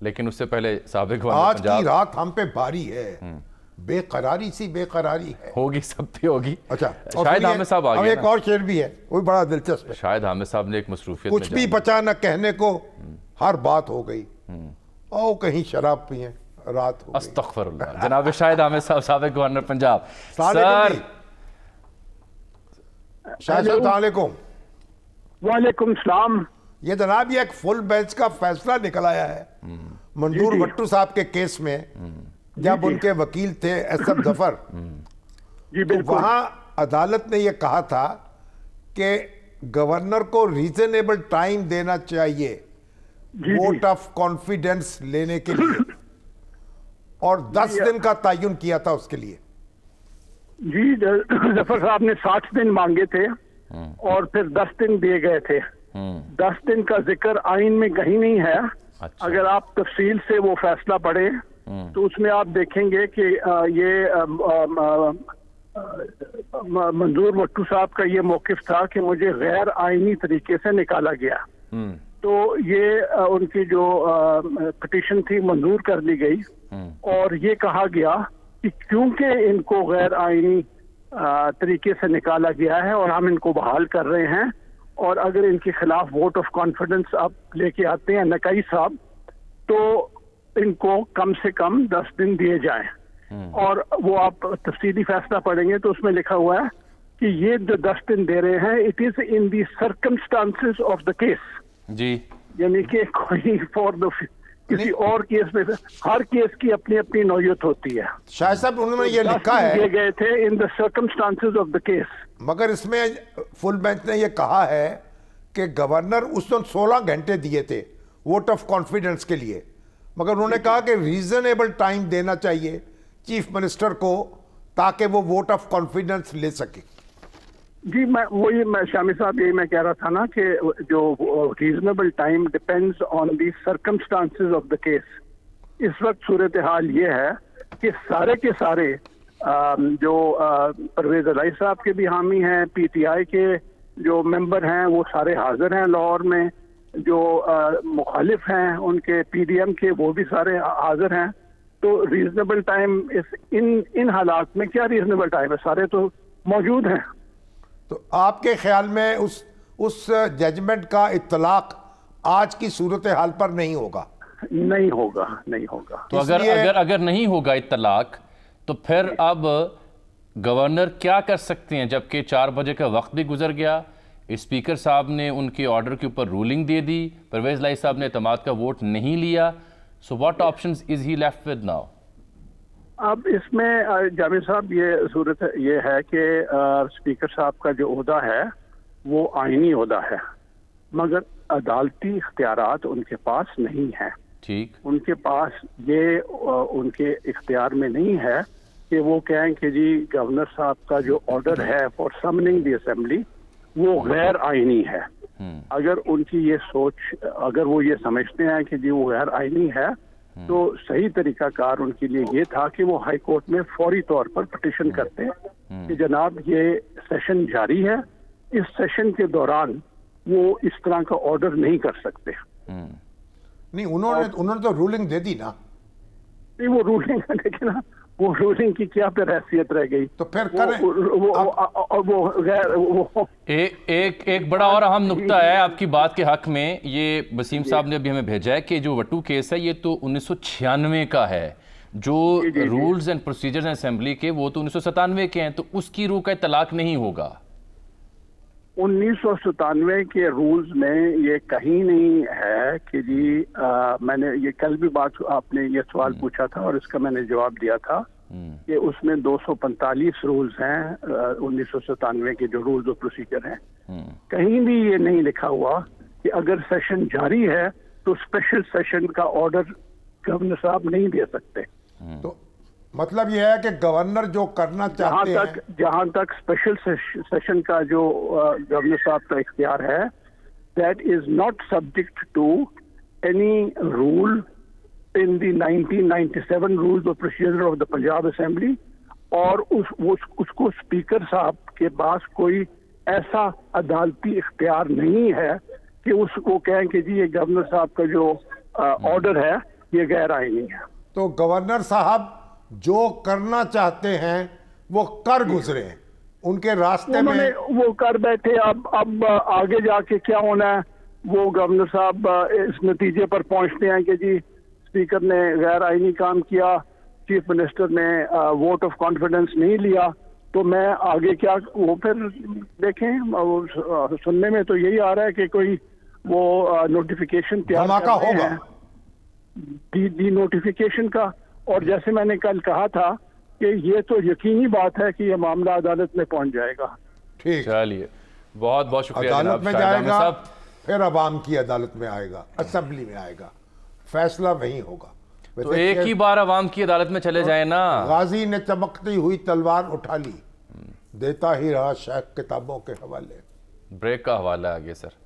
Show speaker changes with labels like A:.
A: لیکن اس سے پہلے سابق
B: آج کی رات ہم پہ بھاری ہے، بے قراری سی بے قراری ہے،
A: ہوگی، سب پہ ہوگی۔
B: اچھا
A: شاہد حامد صاحب آگے
B: ایک اور شعر بھی ہے، وہ بڑا دلچسپ ہے۔
A: شاہد حامد صاحب نے ایک مصروفیت
B: کچھ بھی بچا نہ کہنے کو، ہر بات ہو گئی، او کہیں شراب پئیں رات ہو گئی۔
A: استغفر اللہ۔ جناب شاہد حامد صاحب، سابق گورنر پنجاب۔
B: سر شاہد صاحب السلام علیکم۔
C: وعلیکم السلام۔
B: یہ جناب یہ ایک فل بینچ کا فیصلہ نکل آیا ہے منظور وٹو صاحب کے کیس میں، جب ان کے وکیل تھے ایس ایم ظفر، تو وہاں عدالت نے یہ کہا تھا کہ گورنر کو ریزنیبل ٹائم دینا چاہیے ووٹ آف کانفیڈنس لینے کے لیے، اور 10 دن کا تعین کیا تھا اس کے لیے۔
C: جی ظفر صاحب نے 60 دن مانگے تھے اور پھر 10 دن دیے گئے تھے۔ 10 دن کا ذکر آئین میں کہیں نہیں ہے۔ اگر آپ تفصیل سے وہ فیصلہ پڑھیں تو اس میں آپ دیکھیں گے کہ یہ منظور وٹو صاحب کا یہ موقف تھا کہ مجھے غیر آئینی طریقے سے نکالا گیا، تو یہ ان کی جو پٹیشن تھی منظور کر لی گئی، اور یہ کہا گیا کہ کیونکہ ان کو غیر آئینی طریقے سے نکالا گیا ہے اور ہم ان کو بحال کر رہے ہیں، اور اگر ان کے خلاف ووٹ آف کانفیڈنس آپ لے کے آتے ہیں نقائی صاحب، تو ان کو کم سے کم 10 دن دیے جائیں۔ اور وہ آپ تفصیلی فیصلہ پڑھیں گے تو اس میں لکھا ہوا ہے کہ یہ جو 10 دن دے رہے ہیں it is in the circumstances of the case,
A: جی،
C: یعنی کہ کوئی کسی اور کیس میں ہر کیس کی اپنی اپنی نوعیت ہوتی ہے۔
B: شاہد صاحب انہوں نے یہ لکھا ہے،
C: دیے گئے تھے in the circumstances of the case,
B: مگر اس میں فل بینچ نے یہ کہا ہے کہ گورنر اس نے 16 گھنٹے دیے تھے ووٹ آف کانفیڈنس کے لیے، مگر انہوں نے کہا کہ ریزنیبل ٹائم دینا چاہیے چیف منسٹر کو تاکہ وہ ووٹ آف کانفیڈنس لے سکے۔
C: جی میں شامی صاحب یہی میں کہہ رہا تھا نا کہ جو reasonable time depends on the circumstances of the case. اس وقت صورتحال یہ ہے کہ سارے کے سارے جو پرویز الہی صاحب کے بھی حامی ہیں، پی ٹی آئی کے جو ممبر ہیں وہ سارے حاضر ہیں لاہور میں، جو مخالف ہیں ان کے پی ڈی ایم کے وہ بھی سارے حاضر ہیں۔ تو ریزنیبل ٹائم ان حالات میں کیا ریزنیبل ٹائم ہے، سارے تو موجود ہیں۔
B: تو آپ کے خیال میں اس ججمنٹ کا اطلاق آج کی صورتحال پر نہیں ہوگا؟
C: نہیں ہوگا، نہیں ہوگا۔
A: تو اگر نہیں ہوگا اطلاق تو پھر اب گورنر کیا کر سکتے ہیں، جبکہ 4 بجے کا وقت بھی گزر گیا، اسپیکر صاحب نے ان کے آرڈر کے اوپر رولنگ دے دی، پرویز الہی صاحب نے اعتماد کا ووٹ نہیں لیا، so what options is he left with now?
C: اب اس میں جاوید صاحب یہ صورت یہ ہے کہ اسپیکر صاحب کا جو عہدہ ہے وہ آئینی عہدہ ہے، مگر عدالتی اختیارات ان کے پاس نہیں ہیں۔
A: ٹھیک،
C: ان کے پاس یہ ان کے اختیار میں نہیں ہے کہ وہ کہیں کہ جی گورنر صاحب کا جو آرڈر ہے فار سمننگ دی اسمبلی وہ غیر آئینی ہے۔ اگر ان کی یہ سوچ، اگر وہ یہ سمجھتے ہیں کہ جی وہ غیر آئینی ہے، تو صحیح طریقہ کار ان کے لیے یہ تھا کہ وہ ہائی کورٹ میں فوری طور پر پٹیشن کرتے کہ جناب یہ سیشن جاری ہے، اس سیشن کے دوران وہ اس طرح کا آرڈر نہیں کر سکتے۔
B: نہیں، انہوں نے تو رولنگ دے دی نا۔
C: نہیں، وہ رولنگ لیکن وہ رولنگ کی کیا پھر حیثیت رہ گئی؟
B: تو پھر کریں۔
A: ایک بڑا اور اہم نقطہ ہے آپ کی بات کے حق میں، یہ وسیم صاحب نے ابھی ہمیں بھیجا ہے کہ جو وٹو کیس ہے یہ تو 1996 کا ہے، جو رولز اینڈ پروسیجرز اسمبلی کے وہ تو 1997 کے ہیں، تو اس کی روح کا اطلاق نہیں ہوگا۔
C: 1997 کے رولز میں یہ کہیں نہیں ہے کہ جی میں نے یہ کل بھی بات آپ نے یہ سوال پوچھا تھا اور اس کا میں نے جواب دیا تھا کہ اس میں 245 رولز ہیں 1997 کے جو رولز اور پروسیجر ہیں، کہیں بھی یہ نہیں لکھا ہوا کہ اگر سیشن جاری ہے تو اسپیشل سیشن کا آرڈر گورنر صاحب نہیں دے سکتے۔
B: تو مطلب یہ ہے کہ گورنر جو کرنا چاہتے ہیں،
C: جہاں تک اسپیشل سیشن کا جو گورنر صاحب کا اختیار ہے، that is not subject to any rule in the 1997 rules of procedure of the Punjab assembly, اور اس کو اسپیکر صاحب کے پاس کوئی ایسا عدالتی اختیار نہیں ہے کہ اس کو کہیں کہ جی یہ گورنر صاحب کا جو آرڈر ہے یہ غیر آئینی ہے.
B: تو گورنر صاحب جو کرنا چاہتے ہیں وہ کر گزرے ہیں، ان کے راستے
C: انہوں
B: میں
C: نے وہ کر بیٹھے. اب آگے جا کے کیا ہونا ہے وہ گورنر صاحب اس نتیجے پر پہنچتے ہیں کہ جی اسپیکر نے غیر آئینی کام کیا, چیف منسٹر نے ووٹ آف کانفیڈنس نہیں لیا, تو میں آگے کیا وہ پھر دیکھیں. سننے میں تو یہی آ رہا ہے کہ کوئی وہ نوٹیفیکیشن تیار
B: دھماکہ
C: کر رہے
B: ہوگا.
C: ہیں ڈی نوٹیفیکیشن کا. اور جیسے میں نے کل کہا تھا کہ یہ تو یقینی بات ہے کہ یہ معاملہ عدالت میں پہنچ جائے گا.
B: ٹھیک,
A: چلیے بہت بہت شکریہ
B: عدالت
A: جناب
B: میں
A: شاہد
B: جائے
A: احمد
B: گا,
A: صاحب.
B: پھر عوام کی عدالت میں آئے گا, اسمبلی میں آئے گا, فیصلہ وہیں ہوگا.
A: تو ایک ہی بار عوام کی عدالت میں چلے جائیں نا.
B: غازی نے چمکتی ہوئی تلوار اٹھا لی, دیتا ہی رہا شیخ کتابوں کے حوالے.
A: بریک کا حوالہ آگے سر.